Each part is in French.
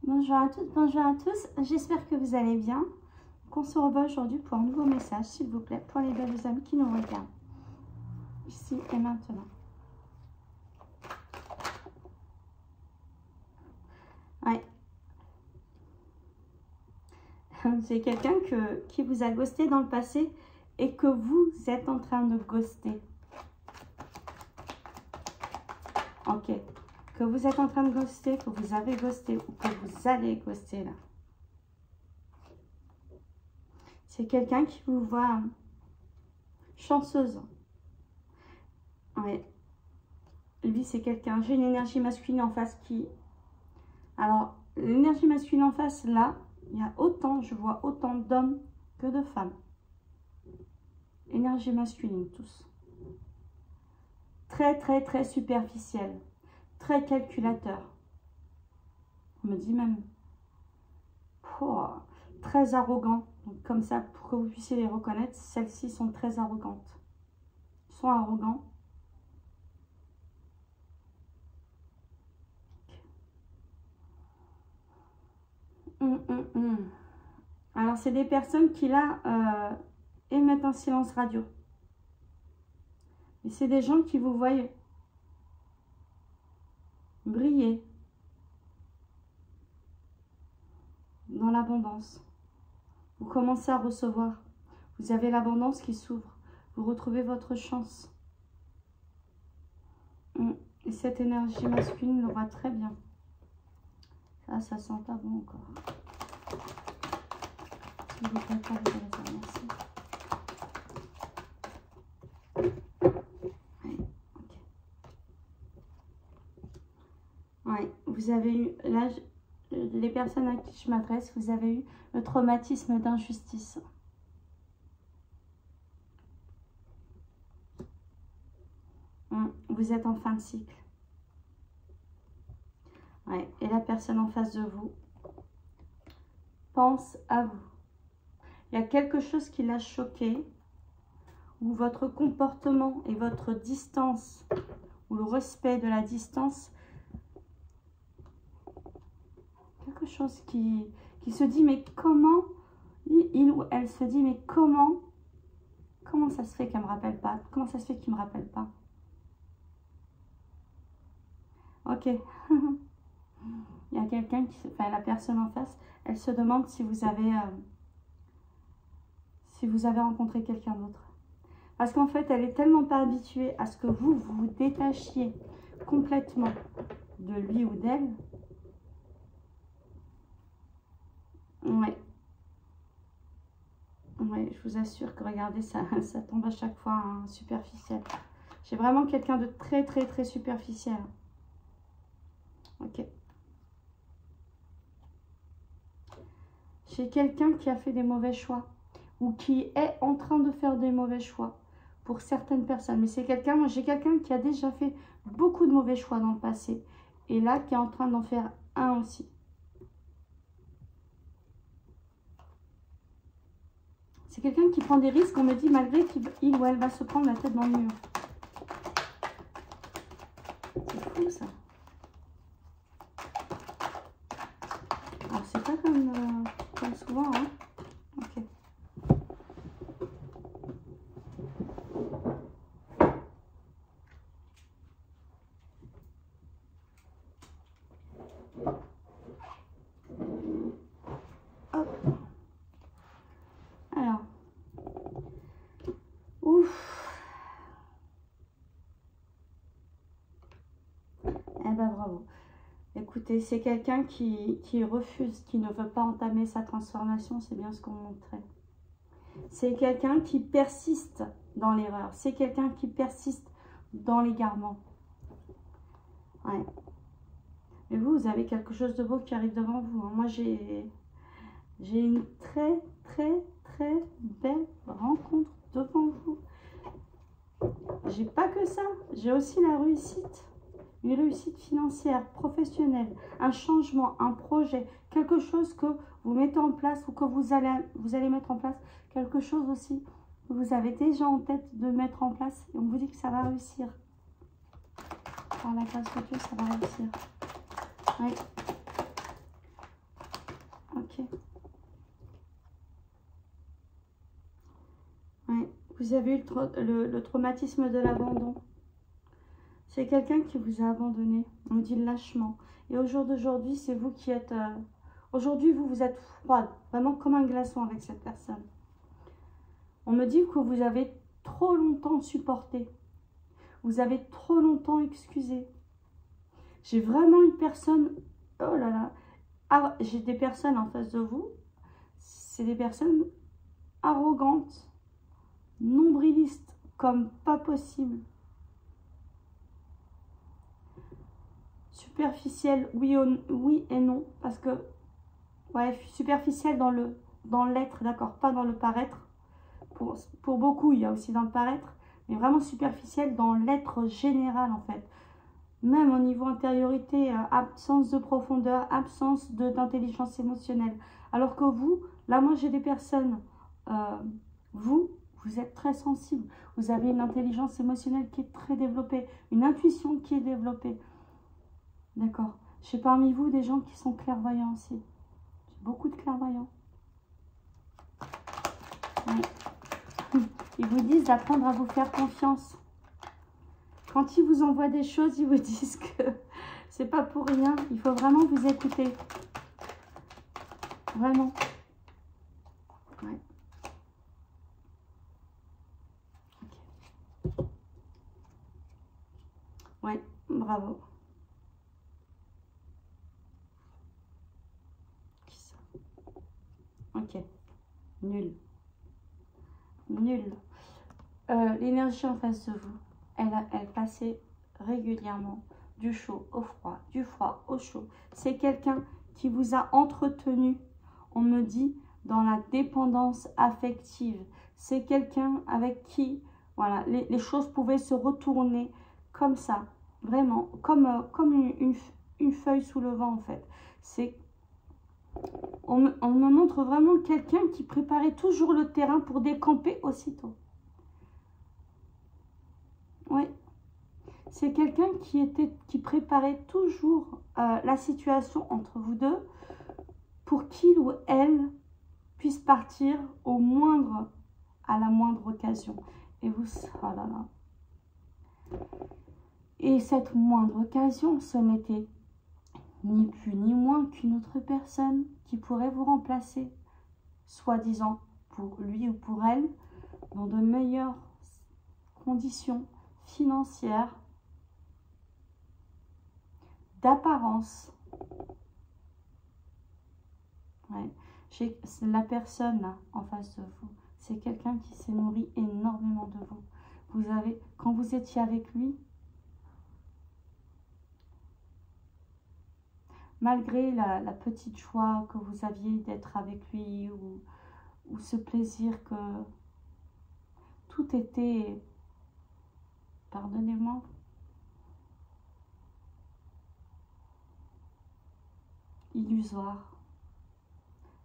Bonjour à toutes, bonjour à tous. J'espère que vous allez bien. On se revoit aujourd'hui pour un nouveau message, s'il vous plaît, pour les belles âmes qui nous regardent. Ici et maintenant. Ouais. C'est quelqu'un qui vous a ghosté dans le passé et que vous êtes en train de ghoster. Ok. Que vous êtes en train de ghoster, que vous avez ghosté ou que vous allez ghoster là. C'est quelqu'un qui vous voit chanceuse. Ouais. Lui, c'est quelqu'un. J'ai une énergie masculine en face qui... Alors, l'énergie masculine en face, là, il y a autant, je vois autant d'hommes que de femmes. Énergie masculine, tous. Très, très, très superficiel. Très calculateur. On me dit même. Oh, très arrogant. Donc, comme ça, pour que vous puissiez les reconnaître, celles-ci sont très arrogantes. Ils sont arrogants. Alors, c'est des personnes qui, là, émettent un silence radio. Et c'est des gens qui vous voient briller dans l'abondance. Vous commencez à recevoir. Vous avez l'abondance qui s'ouvre. Vous retrouvez votre chance. Et cette énergie masculine le voit très bien. Ça sent pas bon encore. S'il vous plaît, pas les belles, merci. Ouais, ok. Ouais, vous avez eu, là, les personnes à qui je m'adresse, vous avez eu le traumatisme d'injustice. Vous êtes en fin de cycle. Ouais, et la personne en face de vous pense à vous. Il y a quelque chose qui l'a choqué, ou votre comportement et votre distance, ou le respect de la distance, quelque chose qui se dit, mais comment, il ou elle se dit, mais comment ça se fait qu'elle ne me rappelle pas? Comment ça se fait qu'il ne me rappelle pas? Ok. Il y a quelqu'un qui, enfin la personne en face, elle se demande si vous avez rencontré quelqu'un d'autre. Parce qu'en fait, elle est tellement pas habituée à ce que vous vous détachiez complètement de lui ou d'elle. Ouais. Ouais, je vous assure que regardez, ça tombe à chaque fois hein, superficiel. J'ai vraiment quelqu'un de très très très superficiel. Ok. J'ai quelqu'un qui a fait des mauvais choix ou qui est en train de faire des mauvais choix pour certaines personnes. Mais c'est quelqu'un, moi j'ai quelqu'un qui a déjà fait beaucoup de mauvais choix dans le passé et là qui est en train d'en faire un aussi. C'est quelqu'un qui prend des risques, on me dit malgré qu'il ou elle va se prendre la tête dans le mur. C'est fou ça. Alors c'est pas comme souvent, hein. Ok. Hop. Alors. Ouf. Eh ben bravo. Écoutez, c'est quelqu'un qui refuse, qui ne veut pas entamer sa transformation, c'est bien ce qu'on montrait. C'est quelqu'un qui persiste dans l'erreur. C'est quelqu'un qui persiste dans l'égarement. Ouais. Et vous avez quelque chose de beau qui arrive devant vous. Hein. Moi, j'ai une très, très, très belle rencontre devant vous. J'ai pas que ça. J'ai aussi la réussite. Une réussite financière, professionnelle, un changement, un projet, quelque chose que vous mettez en place ou que vous allez mettre en place, quelque chose aussi que vous avez déjà en tête de mettre en place et on vous dit que ça va réussir. Par la grâce de Dieu, ça va réussir. Oui. Vous avez eu le traumatisme de l'abandon. C'est quelqu'un qui vous a abandonné. On me dit lâchement. Et au jour d'aujourd'hui, c'est vous qui êtes... Aujourd'hui, vous êtes froide. Vraiment comme un glaçon avec cette personne. On me dit que vous avez trop longtemps supporté. Vous avez trop longtemps excusé. J'ai vraiment une personne... Oh là là. Ah, j'ai des personnes en face de vous. C'est des personnes arrogantes, nombrilistes, comme pas possible. Superficielle, oui et non. Parce que, ouais, superficielle dans l'être, d'accord, pas dans le paraître. Pour beaucoup, il y a aussi dans le paraître. Mais vraiment superficielle dans l'être général, en fait. Même au niveau intériorité, absence de profondeur, absence d'intelligence émotionnelle. Alors que vous, là, moi, j'ai des personnes, vous êtes très sensible. Vous avez une intelligence émotionnelle qui est très développée, une intuition qui est développée. D'accord. J'ai parmi vous des gens qui sont clairvoyants aussi. J'ai beaucoup de clairvoyants. Oui. Ils vous disent d'apprendre à vous faire confiance. Quand ils vous envoient des choses, ils vous disent que c'est pas pour rien. Il faut vraiment vous écouter. Vraiment. Ouais. Okay. Ouais, bravo. Qui ça? Ok. Nul. Nul. L'énergie en face de vous, elle passait régulièrement du chaud au froid, du froid au chaud. C'est quelqu'un qui vous a entretenu, on me dit, dans la dépendance affective. C'est quelqu'un avec qui, voilà, les choses pouvaient se retourner comme ça, vraiment, comme une feuille sous le vent en fait. On me montre vraiment quelqu'un qui préparait toujours le terrain pour décamper aussitôt. Oui, c'est quelqu'un qui préparait toujours la situation entre vous deux pour qu'il ou elle puisse partir à la moindre occasion. Et vous, oh là là. Et cette moindre occasion, ce n'était ni plus ni moins qu'une autre personne qui pourrait vous remplacer, soi-disant pour lui ou pour elle, dans de meilleures conditions financières, d'apparence. Ouais. La personne là, en face de vous, c'est quelqu'un qui s'est nourri énormément de vous. Quand vous étiez avec lui, malgré la petite joie que vous aviez d'être avec lui ou ce plaisir que tout était, pardonnez-moi, illusoire.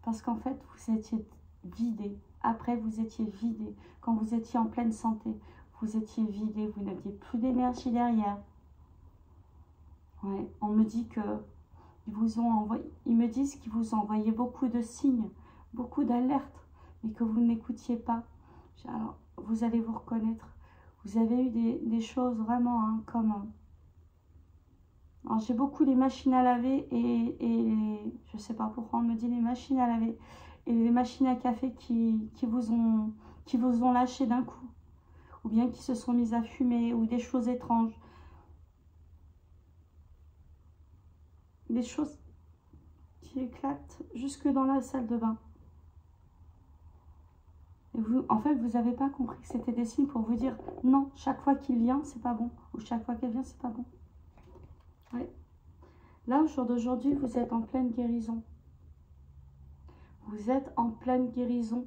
Parce qu'en fait, vous étiez vidé. Après, vous étiez vidé. Quand vous étiez en pleine santé, vous étiez vidé. Vous n'aviez plus d'énergie derrière. Ouais, on me dit que ils me disent qu'ils vous ont envoyé beaucoup de signes, beaucoup d'alertes, mais que vous n'écoutiez pas. Alors, vous allez vous reconnaître. Vous avez eu des choses vraiment hein, comme... Alors, j'ai beaucoup les machines à laver et je sais pas pourquoi on me dit les machines à laver et les machines à café qui vous ont lâché d'un coup. Ou bien qui se sont mises à fumer ou des choses étranges. Des choses qui éclatent jusque dans la salle de bain. Et vous, en fait, vous n'avez pas compris que c'était des signes pour vous dire non, chaque fois qu'il vient, c'est pas bon. Ou chaque fois qu'elle vient, c'est pas bon. Ouais. Là, au jour d'aujourd'hui, vous êtes en pleine guérison. Vous êtes en pleine guérison.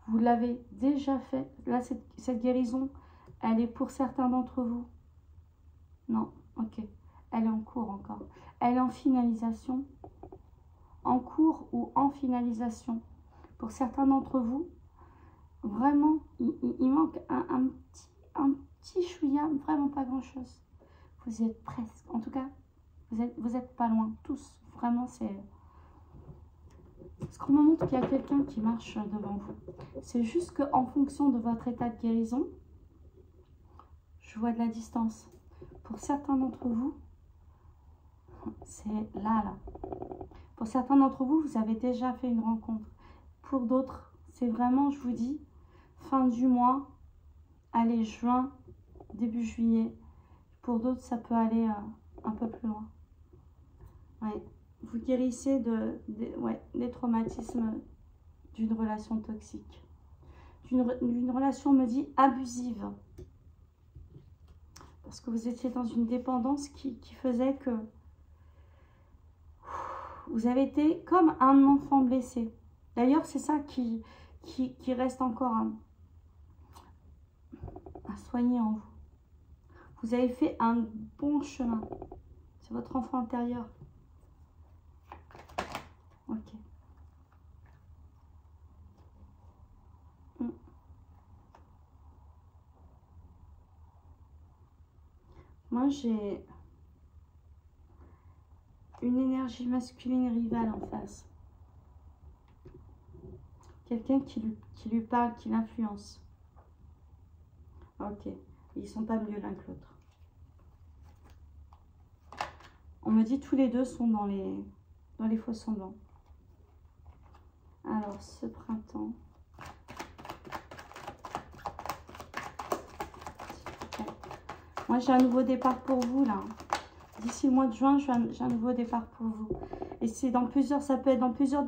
Vous l'avez déjà fait. Là, cette guérison, elle est pour certains d'entre vous. Non, ok. Elle est en cours encore. Elle est en finalisation. En cours ou en finalisation. Pour certains d'entre vous, vraiment, il manque un petit chouïa, vraiment pas grand-chose. Vous y êtes presque. En tout cas, vous êtes pas loin. Tous. Vraiment, c'est... Parce qu'on me montre qu'il y a quelqu'un qui marche devant vous. C'est juste qu'en fonction de votre état de guérison, je vois de la distance. Pour certains d'entre vous, c'est là. Pour certains d'entre vous, vous avez déjà fait une rencontre. Pour d'autres, c'est vraiment, je vous dis, fin du mois, allez, juin, début juillet. Pour d'autres, ça peut aller un peu plus loin. Ouais. Vous guérissez des traumatismes d'une relation toxique. D'une relation, on me dit, abusive. Parce que vous étiez dans une dépendance qui faisait que vous avez été comme un enfant blessé. D'ailleurs, c'est ça qui reste encore à soigner en vous. Vous avez fait un bon chemin. C'est votre enfant intérieur. Ok. Moi, j'ai une énergie masculine rivale en face. Quelqu'un qui lui parle, qui l'influence. Ok. Ils sont pas mieux l'un que l'autre. On me dit tous les deux sont dans les faux semblants. Alors, ce printemps. Moi, j'ai un nouveau départ pour vous, là. D'ici le mois de juin, j'ai un nouveau départ pour vous. Et c'est dans plusieurs, ça peut être dans plusieurs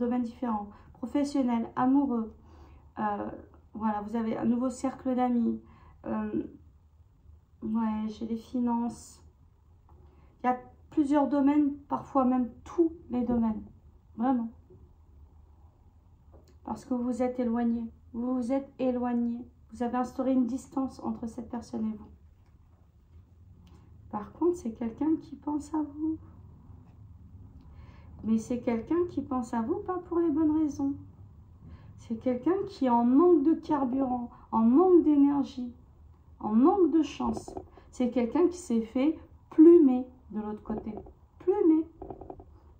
domaines différents. Professionnel, amoureux. Voilà, vous avez un nouveau cercle d'amis. Ouais, j'ai les finances. Il y a plusieurs domaines, parfois même tous les domaines. Vraiment. Parce que vous vous êtes éloigné. Vous vous êtes éloigné. Vous avez instauré une distance entre cette personne et vous. Par contre, c'est quelqu'un qui pense à vous. Mais c'est quelqu'un qui pense à vous pas pour les bonnes raisons. C'est quelqu'un qui est en manque de carburant, en manque d'énergie, en manque de chance. C'est quelqu'un qui s'est fait plumer de l'autre côté. Plumer.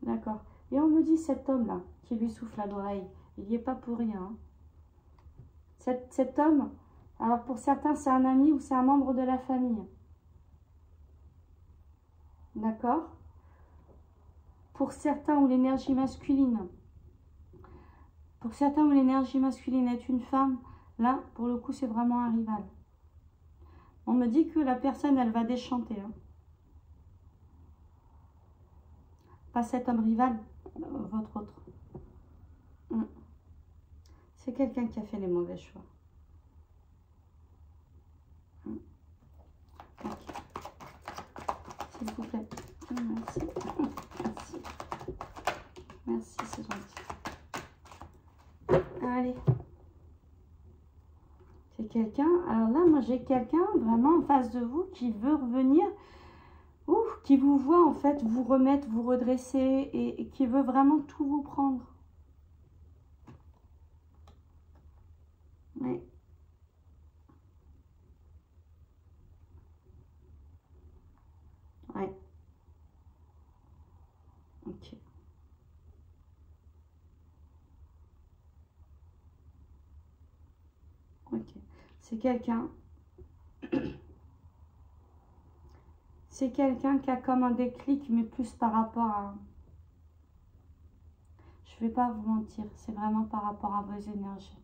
D'accord. Et on me dit cet homme-là, qui lui souffle à l'oreille, il n'y est pas pour rien. Cet homme, alors pour certains, c'est un ami ou c'est un membre de la famille. D'accord? Pour certains où l'énergie masculine, est une femme, là, pour le coup, c'est vraiment un rival. On me dit que la personne, elle va déchanter. Hein. Pas cet homme rival, votre autre. C'est quelqu'un qui a fait les mauvais choix. Okay. S'il vous plaît. Merci. Merci. Merci, c'est gentil. Allez. C'est quelqu'un. Alors là, moi, j'ai quelqu'un vraiment en face de vous qui veut revenir. Qui vous voit en fait vous remettre, vous redresser et qui veut vraiment tout vous prendre. Oui. Ouais. Ok. Ok. C'est quelqu'un. C'est quelqu'un qui a comme un déclic, mais plus par rapport à... Je ne vais pas vous mentir, c'est vraiment par rapport à vos énergies.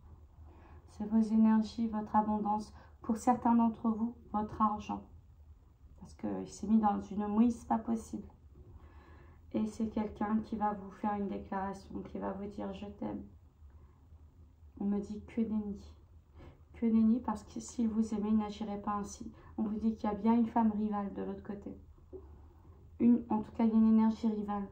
C'est vos énergies, votre abondance. Pour certains d'entre vous, votre argent. Parce qu'il s'est mis dans une mouise, pas possible. Et c'est quelqu'un qui va vous faire une déclaration, qui va vous dire « je t'aime ». On me dit que nenni. Que nenni, parce que s'il vous aimait, il n'agirait pas ainsi. On vous dit qu'il y a bien une femme rivale de l'autre côté. En tout cas, il y a une énergie rivale.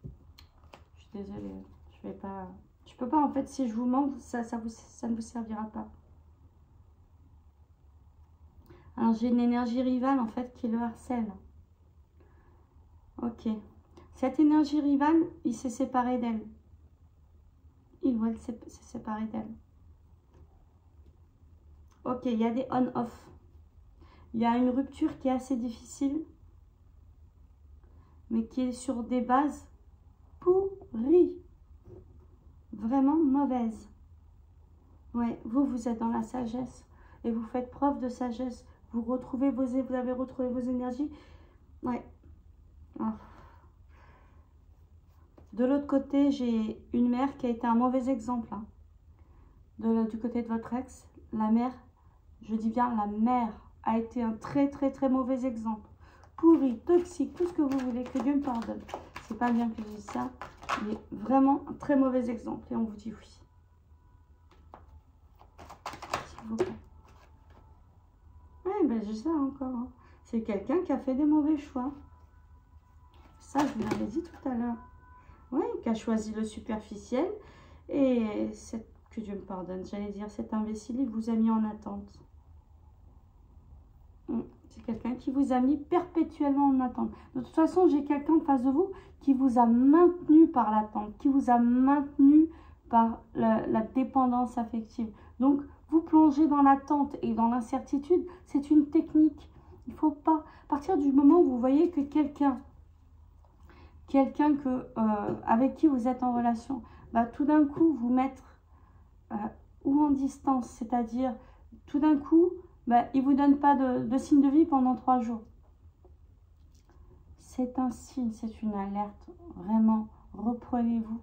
Je suis désolée, je vais pas... Je peux pas, en fait, si je vous mens, ça ne vous servira pas. Alors, j'ai une énergie rivale, en fait, qui le harcèle. Ok. Cette énergie rivale, il s'est séparé d'elle. Il ou elle s'est séparé d'elle. Ok, il y a des on-off. Il y a une rupture qui est assez difficile, mais qui est sur des bases pourrie. Vraiment mauvaise. Ouais, vous êtes dans la sagesse. Et vous faites preuve de sagesse. Vous avez retrouvé vos énergies. Ouais. Oh. De l'autre côté, j'ai une mère qui a été un mauvais exemple. Hein. Du côté de votre ex, la mère, je dis bien la mère, a été un très mauvais exemple. Pourri, toxique, tout ce que vous voulez, que Dieu me pardonne. C'est pas bien que je dise ça, mais vraiment un très mauvais exemple. Et on vous dit oui. S'il vous plaît. Ouais, ben j'ai ça encore. Hein. C'est quelqu'un qui a fait des mauvais choix. Ça, je vous l'avais dit tout à l'heure. Oui, qui a choisi le superficiel. Et que Dieu me pardonne, j'allais dire, cet imbécile, il vous a mis en attente. C'est quelqu'un qui vous a mis perpétuellement en attente. De toute façon, j'ai quelqu'un en face de vous qui vous a maintenu par l'attente, qui vous a maintenu par la dépendance affective. Donc, vous plongez dans l'attente et dans l'incertitude, c'est une technique. Il ne faut pas, à partir du moment où vous voyez que quelqu'un avec qui vous êtes en relation, bah, tout d'un coup, vous mettre ou en distance, c'est-à-dire tout d'un coup, bah, il ne vous donne pas de signe de vie pendant 3 jours. C'est un signe, c'est une alerte. Vraiment, reprenez-vous.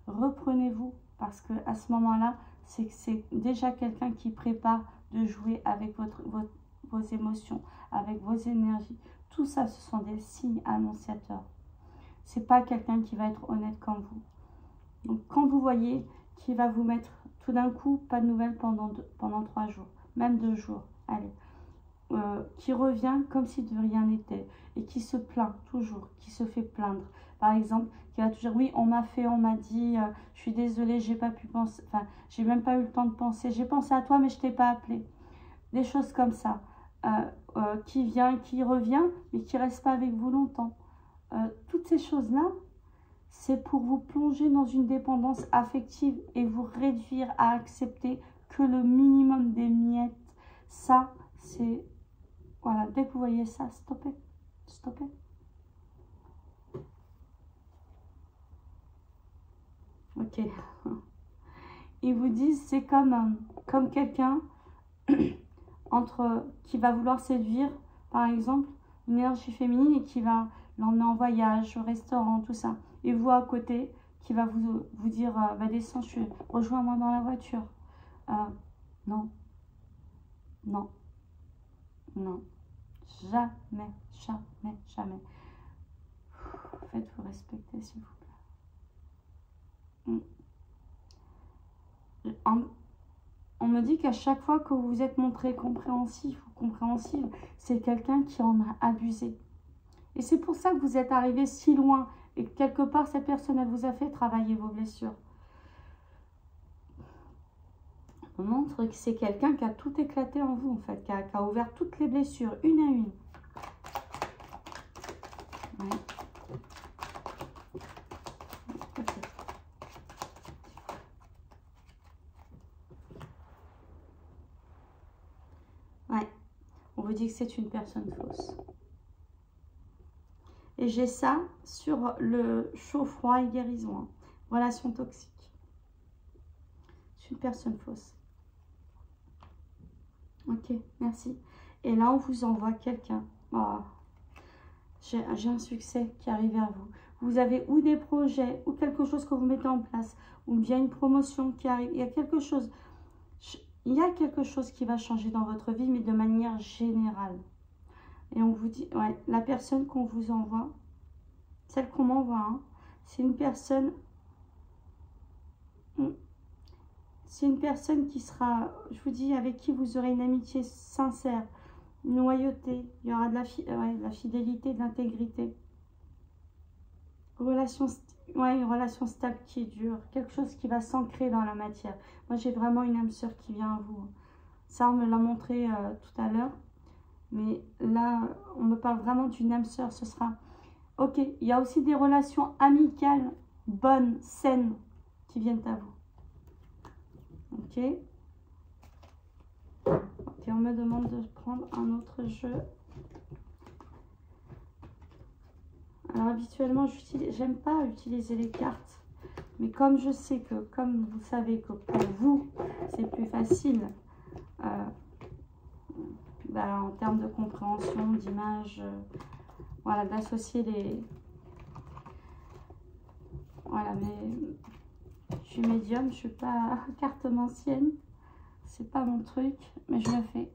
Reprenez-vous parce qu'à ce moment-là, c'est que c'est déjà quelqu'un qui prépare de jouer avec vos émotions, avec vos énergies. Tout ça, ce sont des signes annonciateurs. C'est pas quelqu'un qui va être honnête comme vous. Donc, quand vous voyez qu'il va vous mettre tout d'un coup, pas de nouvelles pendant 3 jours, même 2 jours, allez, qui revient comme si de rien n'était et qui se plaint toujours, qui se fait plaindre. Par exemple, qui va toujours, oui, on m'a fait, on m'a dit, je suis désolée, j'ai pas pu penser, enfin, j'ai même pas eu le temps de penser, j'ai pensé à toi, mais je t'ai pas appelé. Des choses comme ça, qui vient, qui revient, mais qui reste pas avec vous longtemps. Toutes ces choses-là, c'est pour vous plonger dans une dépendance affective et vous réduire à accepter que le minimum des miettes. Ça, c'est... Voilà, dès que vous voyez ça, stoppez. Stoppez. Ok. Ils vous disent, c'est comme quelqu'un qui va vouloir séduire, par exemple, une énergie féminine et qui va l'emmener en voyage, au restaurant, tout ça. Et vous, à côté, qui va vous dire, bah, descends, rejoins-moi dans la voiture. Non. Non. Non. Jamais, jamais, jamais. Faites-vous respecter, s'il vous plaît. On me dit qu'à chaque fois que vous vous êtes montré compréhensif ou compréhensive, c'est quelqu'un qui en a abusé. Et c'est pour ça que vous êtes arrivé si loin et que quelque part, cette personne, elle vous a fait travailler vos blessures. On montre que c'est quelqu'un qui a tout éclaté en vous, en fait, qui a ouvert toutes les blessures, une à une. Ouais. Okay. Ouais. On vous dit que c'est une personne fausse. Et j'ai ça sur le chaud, froid et guérison. Hein. Relation toxique. C'est une personne fausse. Ok, merci. Et là, on vous envoie quelqu'un. Oh, j'ai un succès qui arrive vers vous. Vous avez ou des projets, ou quelque chose que vous mettez en place, ou bien une promotion qui arrive. Il y a quelque chose qui va changer dans votre vie, mais de manière générale. Et on vous dit, ouais, la personne qu'on vous envoie, celle qu'on m'envoie, hein, c'est une personne... C'est une personne qui sera, je vous dis, avec qui vous aurez une amitié sincère, une loyauté, il y aura de la fidélité, de l'intégrité. Une relation stable qui dure, quelque chose qui va s'ancrer dans la matière. Moi, j'ai vraiment une âme sœur qui vient à vous. Ça, on me l'a montré tout à l'heure. Mais là, on me parle vraiment d'une âme sœur. Ce sera... Ok, il y a aussi des relations amicales, bonnes, saines, qui viennent à vous. Ok. Ok, on me demande de prendre un autre jeu. Alors habituellement, j'aime pas utiliser les cartes. Mais comme je sais que, comme vous savez que pour vous, c'est plus facile en termes de compréhension, d'image, voilà, d'associer les... Voilà, mais je suis médium, je suis pas cartomancienne. C'est pas mon truc, mais je le fais.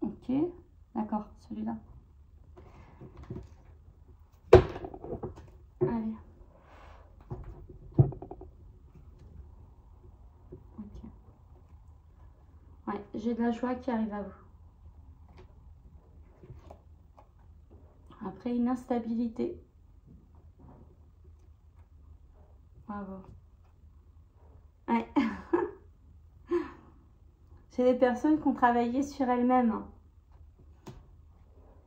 Ok, d'accord, celui-là. Allez. Ok. Ouais, j'ai de la joie qui arrive à vous. Après une instabilité. Bravo. Ouais. C'est des personnes qui ont travaillé sur elles-mêmes.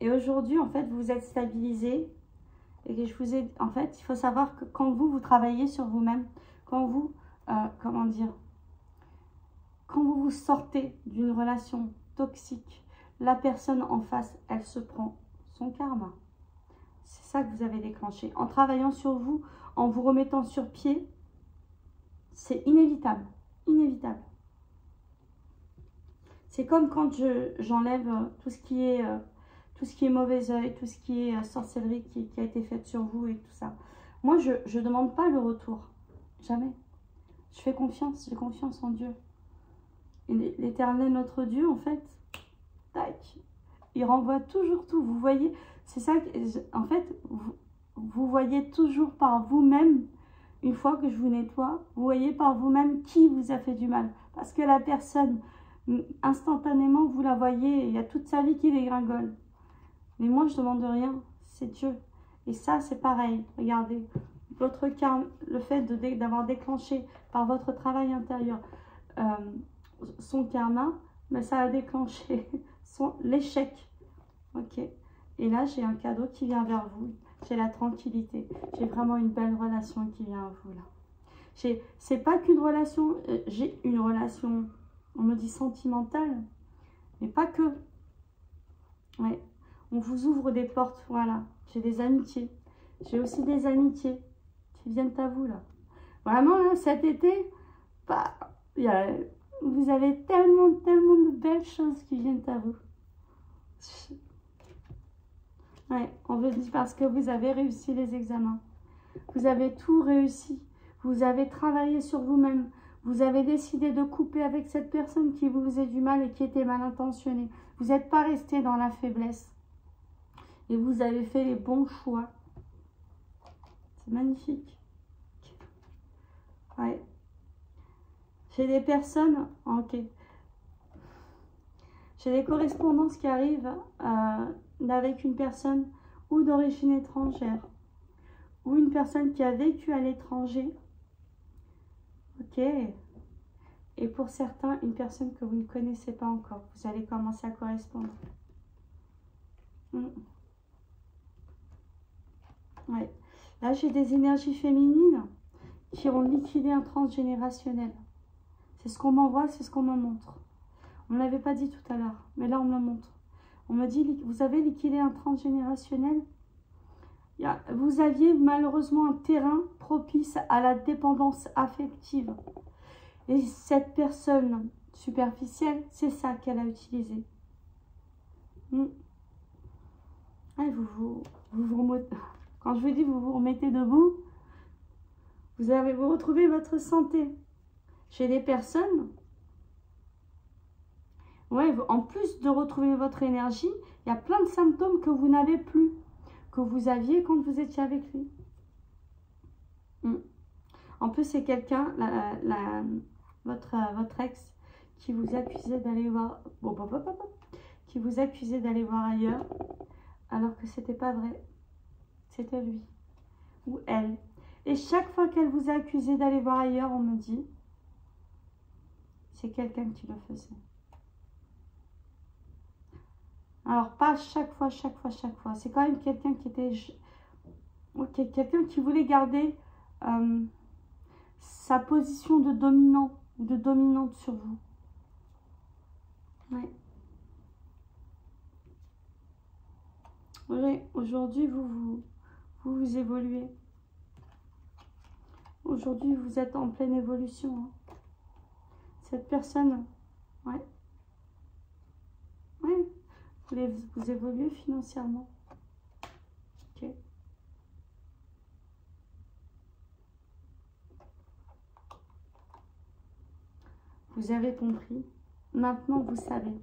Et aujourd'hui, en fait, vous êtes stabilisés. Et que je vous ai... En fait, il faut savoir que quand vous travaillez sur vous-même, quand vous, comment dire, quand vous vous sortez d'une relation toxique, la personne en face, elle se prend son karma. C'est ça que vous avez déclenché. En travaillant sur vous, en vous remettant sur pied, c'est inévitable. Inévitable. C'est comme quand j'enlève tout ce qui est mauvais œil, tout ce qui est sorcellerie qui a été faite sur vous et tout ça. Moi, je ne demande pas le retour. Jamais. Je fais confiance. J'ai confiance en Dieu. L'Éternel, notre Dieu, en fait, tac, il renvoie toujours tout. Vous voyez, c'est ça, en fait, vous voyez toujours par vous-même, une fois que je vous nettoie, vous voyez par vous-même qui vous a fait du mal. Parce que la personne, instantanément, vous la voyez, il y a toute sa vie qui dégringole. Mais moi, je ne demande rien, c'est Dieu. Et ça, c'est pareil. Regardez, votre karma, le fait d'avoir déclenché par votre travail intérieur son karma, mais ça a déclenché l'échec. Ok. Et là, j'ai un cadeau qui vient vers vous. J'ai la tranquillité. J'ai vraiment une belle relation qui vient à vous là. C'est pas qu'une relation, j'ai une relation, on me dit sentimentale, mais pas que. Ouais. On vous ouvre des portes, voilà. J'ai des amitiés. J'ai aussi des amitiés qui viennent à vous là. Vraiment là, cet été, bah, vous avez tellement de belles choses qui viennent à vous. Ouais, on veut dire parce que vous avez réussi les examens. Vous avez tout réussi. Vous avez travaillé sur vous-même. Vous avez décidé de couper avec cette personne qui vous faisait du mal et qui était mal intentionnée. Vous n'êtes pas resté dans la faiblesse. Et vous avez fait les bons choix. C'est magnifique. Ouais. J'ai des personnes... Ok. J'ai des correspondances qui arrivent avec une personne ou d'origine étrangère ou une personne qui a vécu à l'étranger. Ok. Et pour certains, une personne que vous ne connaissez pas encore. Vous allez commencer à correspondre. Ouais. Là, j'ai des énergies féminines qui ont liquidé un transgénérationnel. C'est ce qu'on m'envoie, c'est ce qu'on me montre. On ne l'avait pas dit tout à l'heure, mais là, on me le montre. On me dit, vous avez liquidé un transgénérationnel. Vous aviez malheureusement un terrain propice à la dépendance affective. Et cette personne superficielle, c'est ça qu'elle a utilisé. Ouais, quand je vous dis vous remettez debout, vous retrouvez votre santé. Chez des personnes, ouais, en plus de retrouver votre énergie, il y a plein de symptômes que vous n'avez plus, que vous aviez quand vous étiez avec lui. En plus, c'est quelqu'un, votre ex, qui vous accusait d'aller voir, qui vous accusait d'aller voir ailleurs, alors que c'était pas vrai. C'était lui ou elle. Et chaque fois qu'elle vous a accusé d'aller voir ailleurs, on me dit, c'est quelqu'un qui le faisait. Alors, pas chaque fois. C'est quand même quelqu'un qui était... Ok, quelqu'un qui voulait garder sa position de dominant ou de dominante sur vous. Ouais. Oui, aujourd'hui, vous Vous évoluez. Aujourd'hui, vous êtes en pleine évolution. Hein. Cette personne, ouais. Ouais, vous évoluez financièrement. Ok. Vous avez compris. Maintenant, vous savez.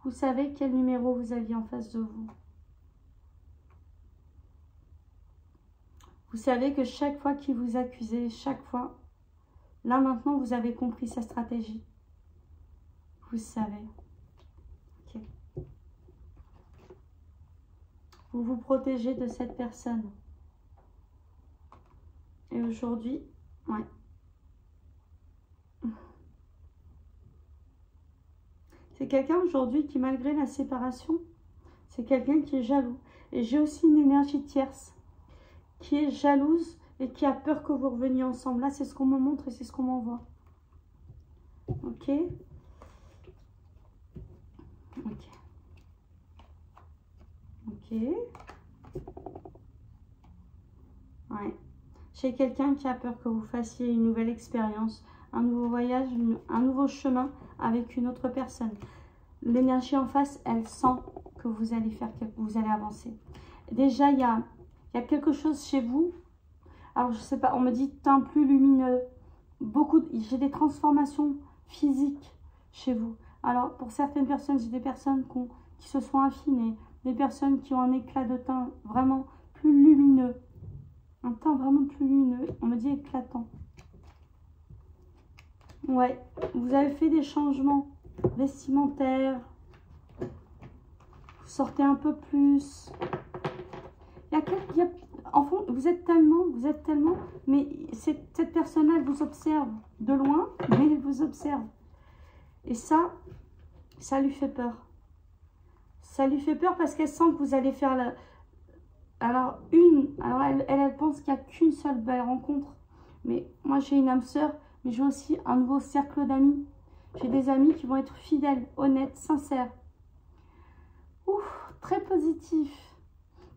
Vous savez quel numéro vous aviez en face de vous. Vous savez que chaque fois qu'il vous accusait, chaque fois, là maintenant, vous avez compris sa stratégie. Vous savez. Ok. Vous vous protégez de cette personne. Et aujourd'hui, ouais. C'est quelqu'un aujourd'hui qui, malgré la séparation, c'est quelqu'un qui est jaloux. Et j'ai aussi une énergie tierce qui est jalouse et qui a peur que vous reveniez ensemble. Là, c'est ce qu'on me montre et c'est ce qu'on m'envoie. Ok. Ok. Ok. Ouais. J'ai quelqu'un qui a peur que vous fassiez une nouvelle expérience, un nouveau voyage, un nouveau chemin avec une autre personne. L'énergie en face, elle sent que vous allez avancer. Déjà, il y a quelque chose chez vous. Alors, je sais pas, on me dit teint plus lumineux. J'ai des transformations physiques chez vous. Alors, pour certaines personnes, j'ai des personnes qui se sont affinées, des personnes qui ont un éclat de teint vraiment plus lumineux. Un teint vraiment plus lumineux. On me dit éclatant. Ouais, vous avez fait des changements vestimentaires. Vous sortez un peu plus. En fond, vous êtes tellement, mais cette personne-là, elle vous observe de loin, mais elle vous observe. Et ça lui fait peur. Ça lui fait peur parce qu'elle sent que vous allez faire la... Alors, elle pense qu'il n'y a qu'une seule belle rencontre. Mais moi, j'ai une âme sœur, mais j'ai aussi un nouveau cercle d'amis. J'ai des amis qui vont être fidèles, honnêtes, sincères. Ouf, très positifs.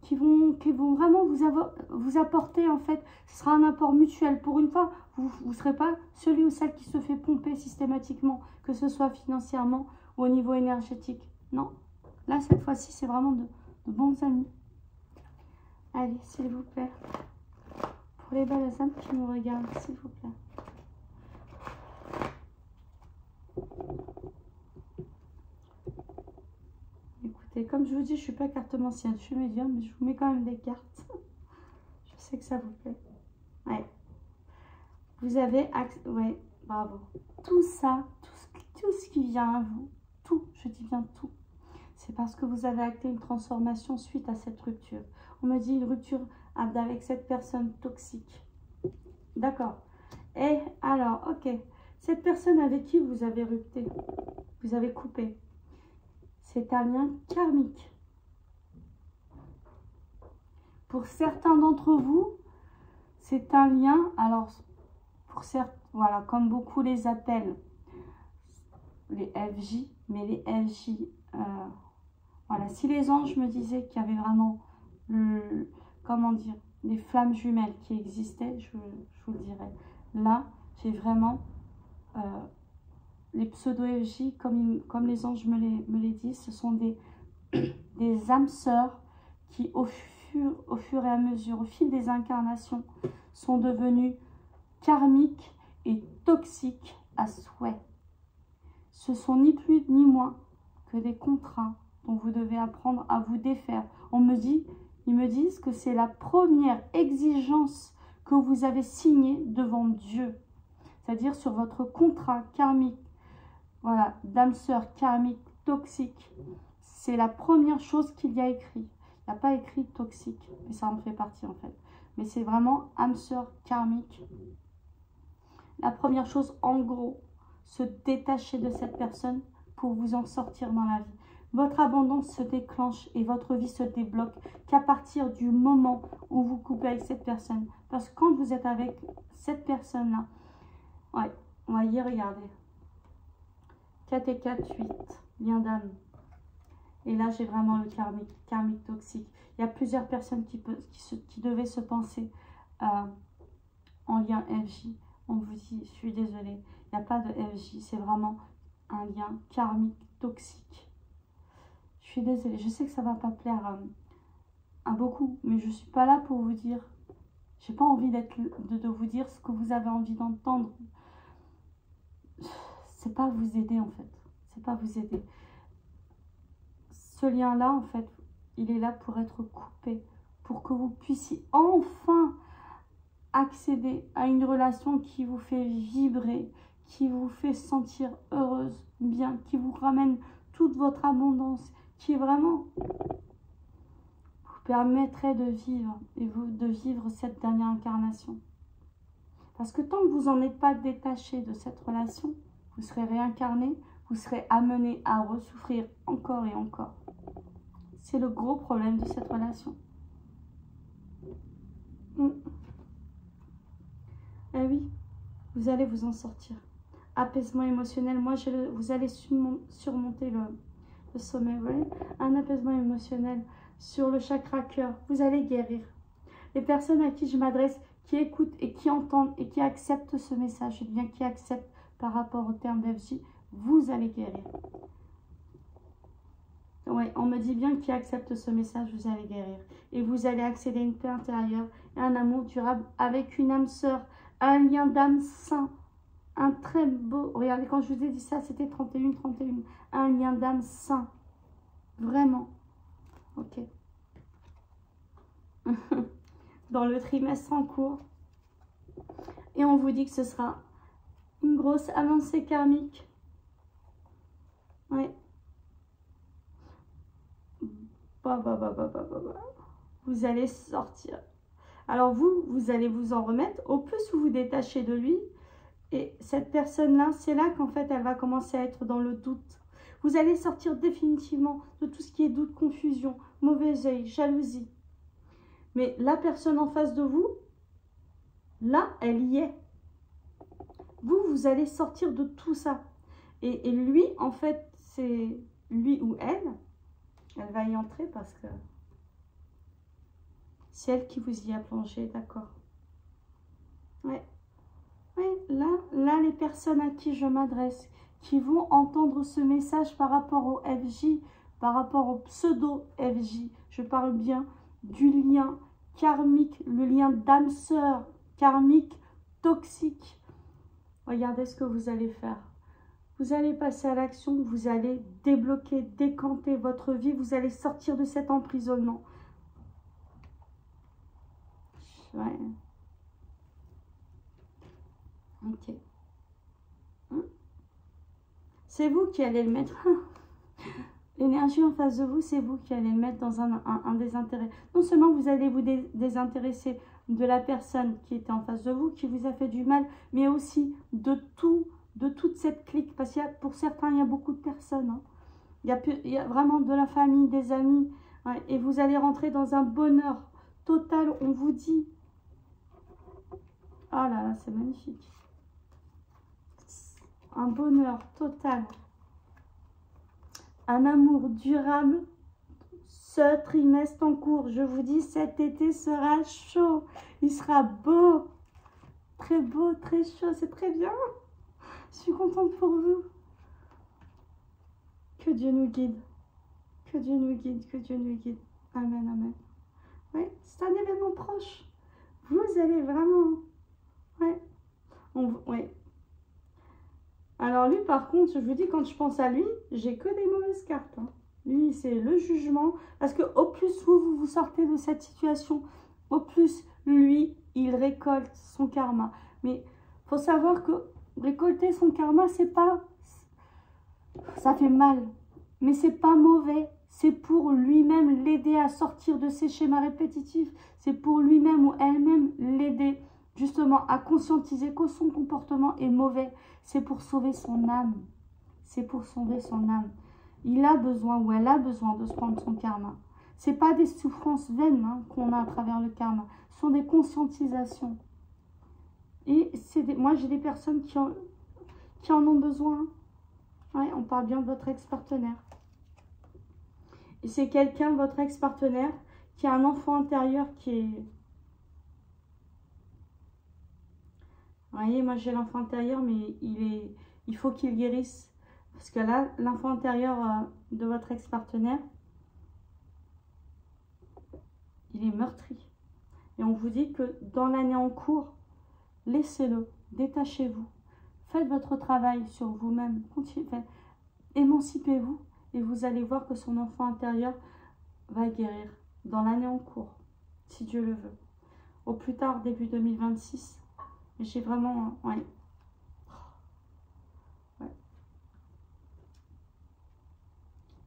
Qui vont vraiment vous apporter, en fait, ce sera un apport mutuel. Pour une fois, vous ne serez pas celui ou celle qui se fait pomper systématiquement, que ce soit financièrement ou au niveau énergétique. Non, là, cette fois-ci, c'est vraiment de bons amis. Allez, s'il vous plaît. Pour les belles âmes qui nous regardent, s'il vous plaît. Écoutez, comme je vous dis, je ne suis pas cartomancienne, je suis médium, mais je vous mets quand même des cartes. Je sais que ça vous plaît. Ouais. Vous avez... Ouais, bravo. Tout ça, tout ce qui vient à vous, tout, je dis bien tout, c'est parce que vous avez acté une transformation suite à cette rupture. On me dit une rupture avec cette personne toxique. D'accord. Et alors, ok. Cette personne avec qui vous avez rupté, vous avez coupé, c'est un lien karmique. Pour certains d'entre vous, c'est un lien, alors, pour certains, voilà, comme beaucoup les appellent, les FJ, mais les FJ, voilà, si les anges me disaient qu'il y avait vraiment, comment dire, des flammes jumelles qui existaient, je vous le dirais. Là, j'ai vraiment les pseudo-FJ, comme les anges me les disent, ce sont des âmes sœurs qui, au fur et à mesure, au fil des incarnations, sont devenues karmiques et toxiques à souhait. Ce sont ni plus ni moins que des contrats dont vous devez apprendre à vous défaire. Ils me disent que c'est la première exigence que vous avez signée devant Dieu. C'est-à-dire sur votre contrat karmique, voilà, d'âme sœur karmique toxique. C'est la première chose qu'il y a écrit. Il n'y a pas écrit toxique, mais ça en fait partie en fait. Mais c'est vraiment âme sœur karmique. La première chose, en gros, se détacher de cette personne pour vous en sortir dans la vie. Votre abondance se déclenche et votre vie se débloque qu'à partir du moment où vous coupez avec cette personne. Parce que quand vous êtes avec cette personne-là, ouais, on va y regarder. 4 et 4, 8, lien d'âme. Et là, j'ai vraiment le karmique toxique. Il y a plusieurs personnes qui devaient se penser en lien FJ. On vous dit, je suis désolée, il n'y a pas de FJ, c'est vraiment un lien karmique toxique. Je suis désolée, je sais que ça ne va pas plaire à beaucoup, mais je ne suis pas là pour vous dire, j'ai pas envie de vous dire ce que vous avez envie d'entendre. C'est pas vous aider en fait, c'est pas vous aider. Ce lien-là, en fait, il est là pour être coupé, pour que vous puissiez enfin accéder à une relation qui vous fait vibrer, qui vous fait sentir heureuse, bien, qui vous ramène toute votre abondance, qui vraiment vous permettrait de vivre, de vivre cette dernière incarnation. Parce que tant que vous n'en êtes pas détaché de cette relation, vous serez réincarné, vous serez amené à ressouffrir encore et encore. C'est le gros problème de cette relation. Eh oui, vous allez vous en sortir. Apaisement émotionnel, moi vous allez surmonter le sommet, vous voyez, un apaisement émotionnel sur le chakra cœur, vous allez guérir. Les personnes à qui je m'adresse, qui écoutent et qui entendent et qui acceptent ce message, et bien qui acceptent par rapport au terme d'FJ, vous allez guérir. Oui, on me dit bien qui accepte ce message, vous allez guérir. Et vous allez accéder à une paix intérieure et un amour durable avec une âme sœur, un lien d'âme sain. Un très beau, regardez, quand je vous ai dit ça, c'était 31, 31. Un lien d'âme sain. Vraiment. Ok. Dans le trimestre en cours. Et on vous dit que ce sera une grosse avancée karmique. Ouais. Vous allez sortir. Alors vous allez vous en remettre. Au plus vous vous détachez de lui. Et cette personne-là, c'est là qu'en fait, elle va commencer à être dans le doute. Vous allez sortir définitivement de tout ce qui est doute, confusion, mauvais œil, jalousie. Mais la personne en face de vous, là, elle y est. Vous allez sortir de tout ça. Et lui, en fait, c'est lui ou elle. Elle va y entrer parce que c'est elle qui vous y a plongé, d'accord. Ouais. Oui, là, les personnes à qui je m'adresse, qui vont entendre ce message par rapport au FJ, par rapport au pseudo-FJ, je parle bien du lien karmique, le lien d'âme sœur karmique toxique. Regardez ce que vous allez faire. Vous allez passer à l'action, vous allez débloquer, décanter votre vie, vous allez sortir de cet emprisonnement. Ouais. Ok. C'est vous qui allez le mettre. L'énergie en face de vous, c'est vous qui allez le mettre dans un désintérêt. Non seulement vous allez vous désintéresser de la personne qui était en face de vous, qui vous a fait du mal, mais aussi de toute cette clique. Parce que pour certains, il y a beaucoup de personnes. Hein. Il y a vraiment de la famille, des amis. Ouais, et vous allez rentrer dans un bonheur total, on vous dit. Ah là là, c'est magnifique. Un bonheur total. Un amour durable. Ce trimestre en cours, je vous dis, cet été sera chaud. Il sera beau. Très beau, très chaud. C'est très bien. Je suis contente pour vous. Que Dieu nous guide. Que Dieu nous guide. Que Dieu nous guide. Amen, amen. Oui, c'est un événement proche. Vous allez vraiment... Ouais. Ouais. Alors lui, par contre, je vous dis, quand je pense à lui, j'ai que des mauvaises cartes. Hein. Lui, c'est le jugement. Parce que au plus vous sortez de cette situation, au plus, lui, il récolte son karma. Mais il faut savoir que récolter son karma, c'est pas... Ça fait mal. Mais c'est pas mauvais. C'est pour lui-même l'aider à sortir de ses schémas répétitifs. C'est pour lui-même ou elle-même l'aider justement à conscientiser que son comportement est mauvais. C'est pour sauver son âme. C'est pour sauver son âme. Il a besoin ou elle a besoin de se prendre son karma. Ce n'est pas des souffrances vaines hein, qu'on a à travers le karma. Ce sont des conscientisations. Et moi, j'ai des personnes qui en ont besoin. Ouais, on parle bien de votre ex-partenaire. c'est quelqu'un, votre ex-partenaire, qui a un enfant intérieur qui est... Vous voyez, moi j'ai l'enfant intérieur, mais il faut qu'il guérisse. Parce que là, l'enfant intérieur de votre ex-partenaire, il est meurtri. Et on vous dit que dans l'année en cours, laissez-le, détachez-vous. Faites votre travail sur vous-même. Émancipez-vous et vous allez voir que son enfant intérieur va guérir dans l'année en cours, si Dieu le veut. Au plus tard, début 2026. J'ai vraiment... Ouais. Ouais.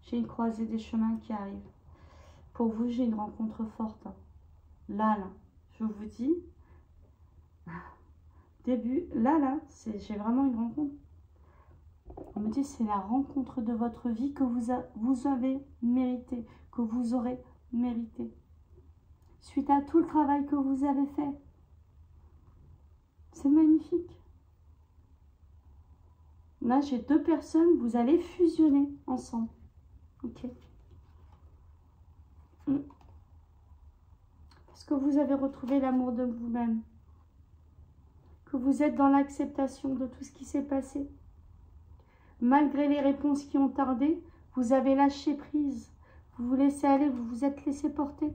J'ai une croisée des chemins qui arrive. Pour vous, j'ai une rencontre forte. Là, je vous dis... Là, j'ai vraiment une rencontre. On me dit c'est la rencontre de votre vie que vous avez mérité, que vous aurez mérité. Suite à tout le travail que vous avez fait. C'est magnifique. Là, j'ai 2 personnes, vous allez fusionner ensemble. Ok. Parce que vous avez retrouvé l'amour de vous-même. Que vous êtes dans l'acceptation de tout ce qui s'est passé. Malgré les réponses qui ont tardé, vous avez lâché prise. Vous vous laissez aller, vous vous êtes laissé porter.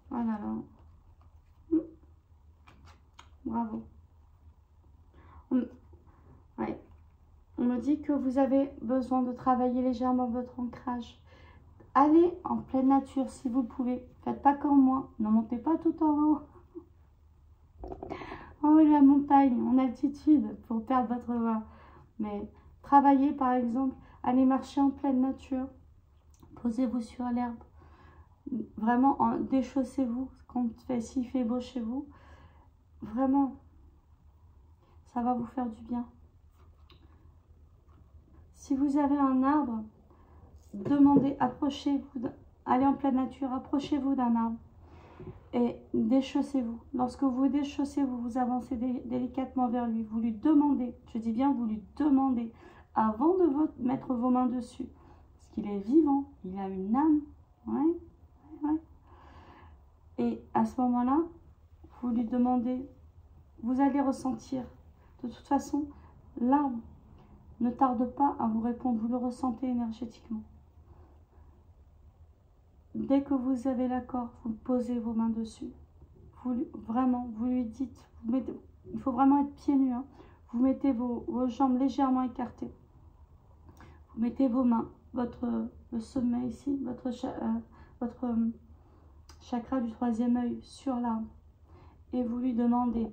Oh là là. Bravo. Ouais. On me dit que vous avez besoin de travailler légèrement votre ancrage. Allez en pleine nature si vous le pouvez. Faites pas comme moi. Ne montez pas tout en haut. En haut de la montagne, en altitude, pour perdre votre voix. Mais travaillez par exemple, allez marcher en pleine nature. Posez-vous sur l'herbe. Vraiment, déchaussez-vous quand s'il fait beau chez vous. Vraiment, ça va vous faire du bien. Si vous avez un arbre, demandez, approchez-vous, allez en pleine nature, approchez-vous d'un arbre et déchaussez-vous. Lorsque vous déchaussez, vous avancez délicatement vers lui. Vous lui demandez, je dis bien vous lui demandez, avant de mettre vos mains dessus, parce qu'il est vivant, il a une âme. Ouais. Et à ce moment-là, vous lui demandez, vous allez ressentir. De toute façon, l'arbre ne tarde pas à vous répondre, vous le ressentez énergétiquement. Dès que vous avez l'accord, vous posez vos mains dessus. Vous lui dites, il faut vraiment être pieds nus. Hein. Vous mettez vos jambes légèrement écartées. Vous mettez vos mains, le sommet ici, votre chakra du 3e œil sur l'arbre. Et vous lui demandez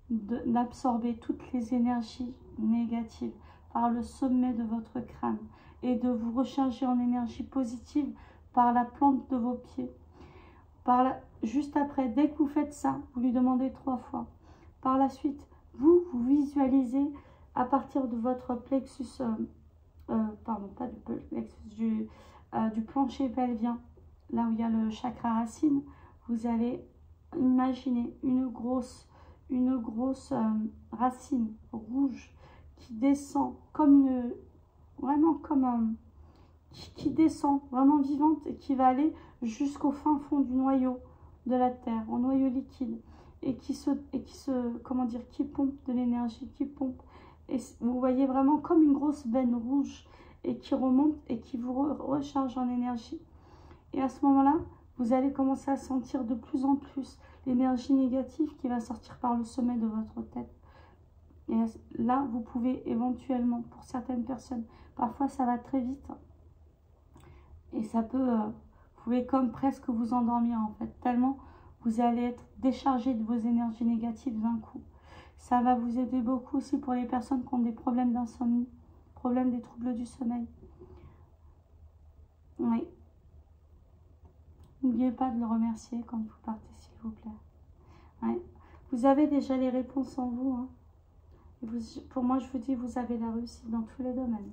d'absorber toutes les énergies négatives par le sommet de votre crâne et de vous recharger en énergie positive par la plante de vos pieds. Juste après, dès que vous faites ça, vous lui demandez 3 fois. Par la suite, vous visualisez à partir de votre plexus, pas du plexus, du plancher pelvien, là où il y a le chakra racine, vous allez imaginer une grosse racine rouge qui descend qui descend vraiment vivante et qui va aller jusqu'au fin fond du noyau de la terre, au noyau liquide, et qui pompe de l'énergie, qui pompe. Et vous voyez vraiment comme une grosse veine rouge et qui remonte et qui vous recharge en énergie. Et à ce moment-là, vous allez commencer à sentir de plus en plus l'énergie négative qui va sortir par le sommet de votre tête. Et là, vous pouvez éventuellement, pour certaines personnes, parfois ça va très vite, et ça peut, vous pouvez comme presque vous endormir en fait, tellement vous allez être déchargé de vos énergies négatives d'un coup. Ça va vous aider beaucoup aussi pour les personnes qui ont des problèmes d'insomnie, problèmes des troubles du sommeil. Oui. N'oubliez pas de le remercier quand vous partez, s'il vous plaît. Ouais. Vous avez déjà les réponses en vous. Hein. Pour moi, je vous dis, vous avez la réussite dans tous les domaines.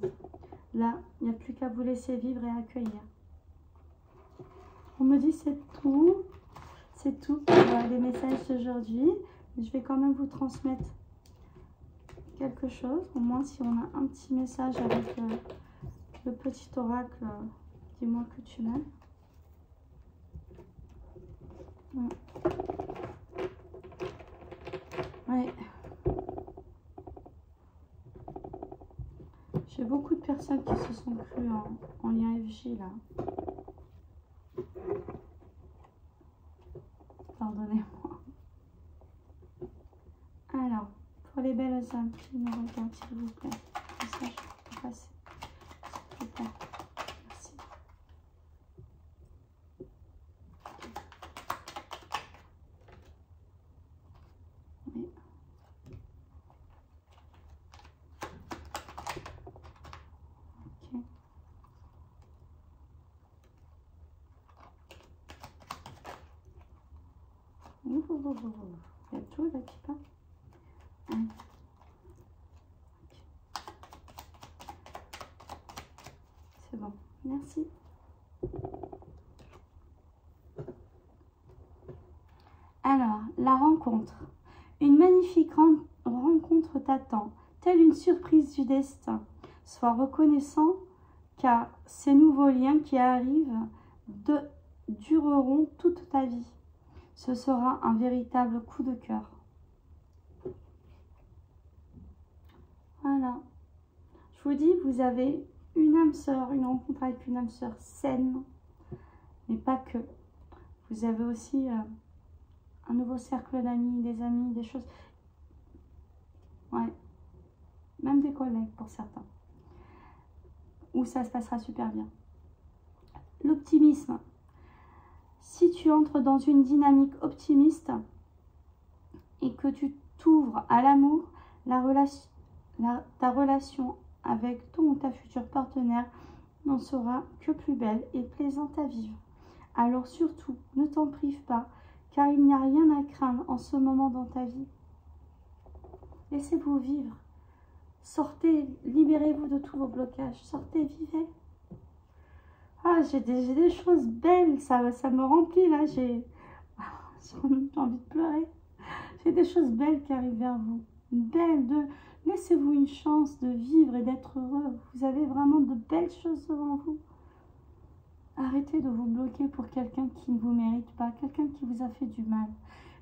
Là, il n'y a plus qu'à vous laisser vivre et accueillir. On me dit c'est tout. C'est tout pour les messages d'aujourd'hui. Je vais quand même vous transmettre quelque chose. Au moins, si on a un petit message avec le petit oracle Dis-moi que tu m'aimes. Ouais. J'ai beaucoup de personnes qui se sont crues en lien FJ là. Pardonnez-moi. Alors, pour les belles âmes qui me regardent, s'il vous plaît. Comme ça, je peux passer. S'il vous plaît. Merci. Oui. Ok. Il y a tout là qui part. Okay. C'est bon, merci. Alors, la rencontre. Une magnifique rencontre t'attend, telle une surprise du destin. Sois reconnaissant car ces nouveaux liens qui arrivent dureront toute ta vie. Ce sera un véritable coup de cœur. Voilà. Je vous dis, vous avez une âme sœur, une rencontre avec une âme sœur saine, mais pas que. Vous avez aussi un nouveau cercle d'amis, des amis, des choses. Ouais. Même des collègues pour certains. Où ça se passera super bien. L'optimisme. Si tu entres dans une dynamique optimiste et que tu t'ouvres à l'amour, ta relation avec ton ou ta future partenaire n'en sera que plus belle et plaisante à vivre. Alors surtout, ne t'en prive pas, car il n'y a rien à craindre en ce moment dans ta vie. Laissez-vous vivre. Sortez, libérez-vous de tous vos blocages. Sortez, vivez. Ah, j'ai des choses belles, ça me remplit là, j'ai envie de pleurer. J'ai des choses belles qui arrivent vers vous. Laissez-vous une chance de vivre et d'être heureux. Vous avez vraiment de belles choses devant vous. Arrêtez de vous bloquer pour quelqu'un qui ne vous mérite pas, quelqu'un qui vous a fait du mal.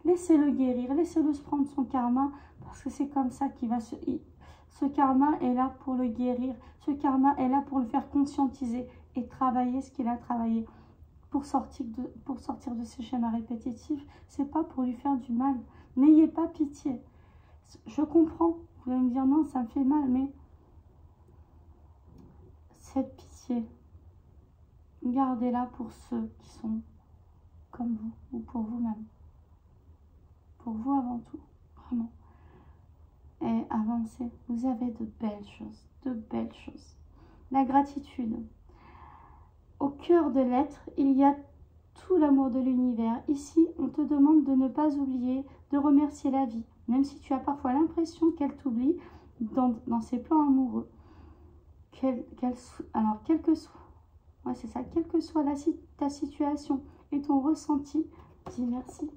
Laissez-le guérir, laissez-le se prendre son karma, parce que c'est comme ça qu'il va se... Ce karma est là pour le guérir, ce karma est là pour le faire conscientiser et travailler ce qu'il a travaillé. Pour sortir de ces schémas répétitifs, c'est pas pour lui faire du mal. N'ayez pas pitié. Je comprends, vous allez me dire non, ça me fait mal, mais cette pitié, gardez-la pour ceux qui sont comme vous ou pour vous-même. Pour vous avant tout, vraiment. Et avancez. Vous avez de belles choses, de belles choses. La gratitude. Au cœur de l'être, il y a tout l'amour de l'univers. Ici, on te demande de ne pas oublier de remercier la vie, même si tu as parfois l'impression qu'elle t'oublie dans ses plans amoureux. Alors, quelle que soit ta situation et ton ressenti, dis merci.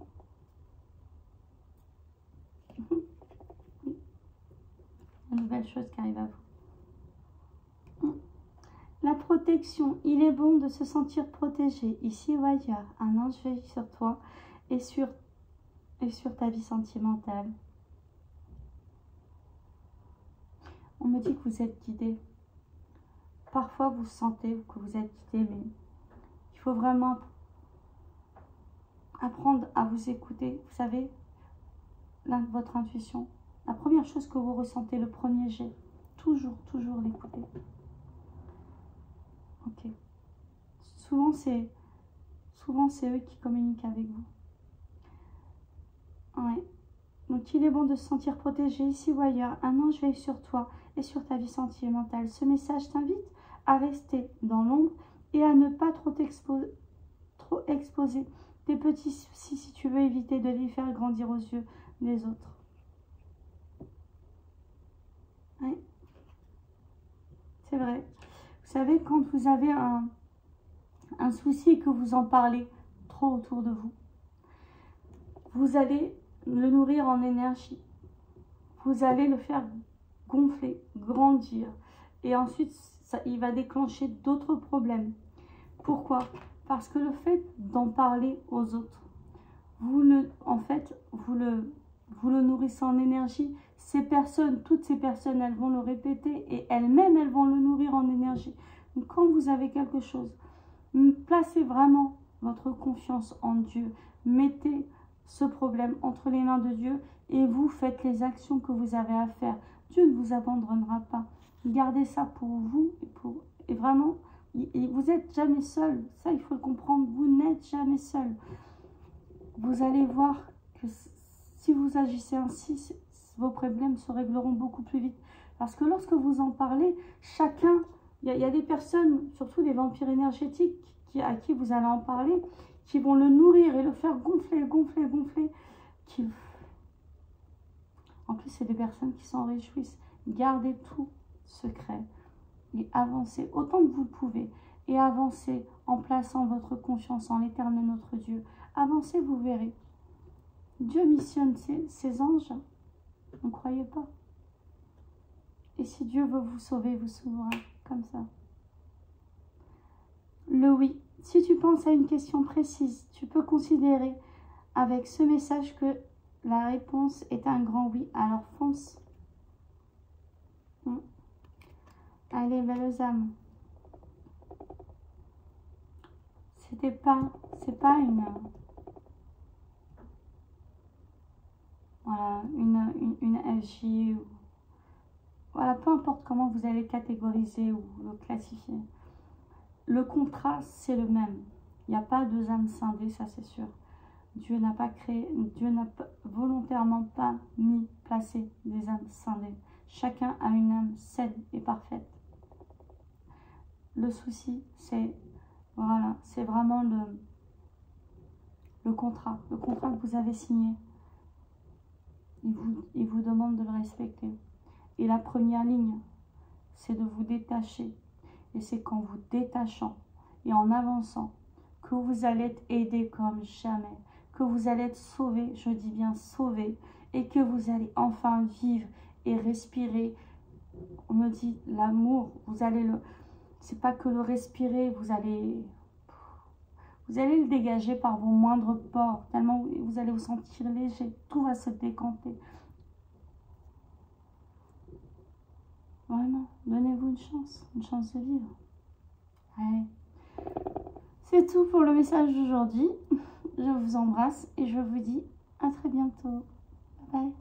Une nouvelle chose qui arrive à vous. La protection, il est bon de se sentir protégé, ici ou ailleurs. Un ange veille sur toi et sur ta vie sentimentale. On me dit que vous êtes guidé. Parfois, vous sentez que vous êtes guidé, mais il faut vraiment apprendre à vous écouter. Vous savez, votre intuition. La première chose que vous ressentez, le premier jet, toujours l'écouter. Ok. Souvent, c'est eux qui communiquent avec vous. Ouais. Donc, il est bon de se sentir protégé ici ou ailleurs. Un ange veille sur toi et sur ta vie sentimentale. Ce message t'invite à rester dans l'ombre et à ne pas trop exposer tes petits soucis si tu veux éviter de les faire grandir aux yeux des autres. Oui, c'est vrai. Vous savez, quand vous avez un souci et que vous en parlez trop autour de vous, vous allez le nourrir en énergie. Vous allez le faire gonfler, grandir. Et ensuite, il va déclencher d'autres problèmes. Pourquoi? Parce que le fait d'en parler aux autres, vous le nourrissez en énergie. Ces personnes, toutes ces personnes, elles vont le répéter et elles-mêmes, elles vont le nourrir en énergie. Donc, quand vous avez quelque chose, placez vraiment votre confiance en Dieu. Mettez ce problème entre les mains de Dieu et vous faites les actions que vous avez à faire. Dieu ne vous abandonnera pas. Gardez ça pour vous et vraiment, vous n'êtes jamais seul. Ça, il faut le comprendre. Vous n'êtes jamais seul. Vous allez voir que si vous agissez ainsi, vos problèmes se régleront beaucoup plus vite. Parce que lorsque vous en parlez, chacun, il y a des personnes, surtout les vampires énergétiques, à qui vous allez en parler, qui vont le nourrir et le faire gonfler. En plus, c'est des personnes qui s'en réjouissent. Gardez tout secret et avancez autant que vous le pouvez. Et avancez en plaçant votre confiance en l'Éternel notre Dieu. Avancez, vous verrez. Dieu missionne ses anges. Ne croyez pas. Et si Dieu veut vous sauver, il vous sauvera comme ça. Le oui. Si tu penses à une question précise, tu peux considérer avec ce message que la réponse est un grand oui. Alors fonce. Allez, belles âmes. C'est pas une FJ ou voilà, peu importe comment vous allez catégoriser ou le classifier. Le contrat, c'est le même. Il n'y a pas deux âmes scindées, ça c'est sûr. Dieu n'a volontairement pas placé des âmes scindées. Chacun a une âme saine et parfaite. Le souci, c'est vraiment le contrat que vous avez signé. Il vous demande de le respecter. Et la première ligne, c'est de vous détacher. Et c'est qu'en vous détachant et en avançant, que vous allez être aidé comme jamais, que vous allez être sauvé, je dis bien sauvé, et que vous allez enfin vivre et respirer. On me dit l'amour, vous allez le... C'est pas que le respirer, vous allez le dégager par vos moindres pores, tellement vous allez vous sentir léger, tout va se décanter. Vraiment, donnez-vous une chance de vivre. Allez. C'est tout pour le message d'aujourd'hui. Je vous embrasse et je vous dis à très bientôt. Bye bye.